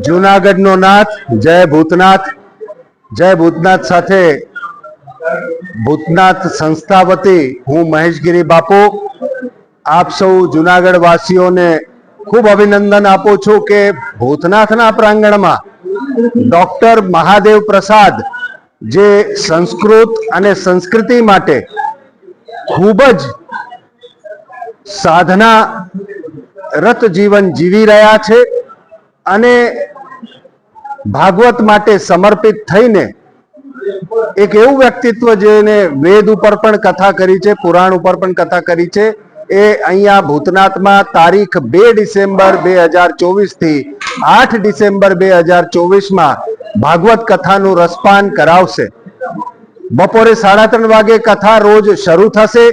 જૂનાગઢનો નાથ જય ભૂતનાથ. જય ભૂતનાથ સાથે ભૂતનાથ સંસ્થા વતી હું મહેશગીરી બાપુ આપ સૌ જૂનાગઢ વાસીઓને ખૂબ અભિનંદન આપું છું કે ભૂતનાથના પ્રાંગણમાં ડોક્ટર મહાદેવ પ્રસાદ જે સંસ્કૃત અને સંસ્કૃતિ માટે ખૂબ જ સાધના રત જીવન જીવી રહ્યા છે અને ભાગવત માટે સમર્પિત થઈને એક એવું વ્યક્તિત્વ જેને વેદ ઉપર પણ કથા કરી છે, પુરાણ ઉપર પણ કથા કરી છે, એ અહીંયા ભૂતનાથમાં તારીખ 2 ડિસેમ્બર 2024 થી 8 ડિસેમ્બર 2024 ભાગવત કથાનું રસપાન કરાવશે. બપોરે 3:30 વાગે કથા રોજ શરૂ થશે.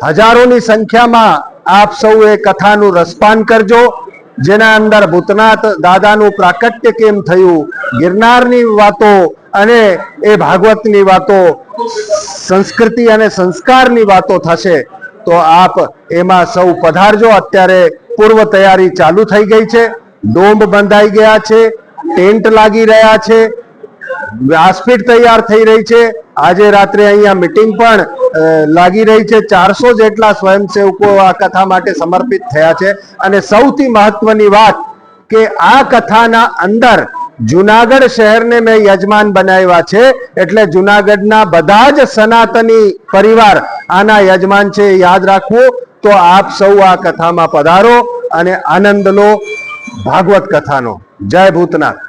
હજારોની સંખ્યામાં આપ સૌ એ કથાનું રસપાન કરજો, જેના અંદર ભૂતનાથ દાદાનું પ્રાકટ્ય કેમ થયું, ગિરનારની વાતો અને એ ભાગવતની વાતો, સંસ્કૃતિ અને સંસ્કારની વાતો થશે. તો આપ એમાં સૌ પધારજો. અત્યારે પૂર્વ તૈયારી ચાલુ થઈ ગઈ છે, ડોમ બંધાઈ ગયા છે, ટેન્ટ લાગી રહ્યા છે, વ્યાસપીઠ તૈયાર થઈ રહી છે. આજે રાત્રે અહીંયા મીટિંગ પણ લાગી રહી છે. 400 જેટલા સ્વયંસેવકો આ કથા માટે સમર્પિત થયા છે. અને સૌથી મહત્વની વાત કે આ કથાના અંદર જુનાગઢ શહેરને મેં યજમાન બનાવ્યા છે, એટલે જુનાગઢના બધા જ સનાતની પરિવાર આના યજમાન છે, યાદ રાખવું. તો આપ સૌ આ કથામાં પધારો અને આનંદ લો ભાગવત કથાનો. જય ભૂતનાથ.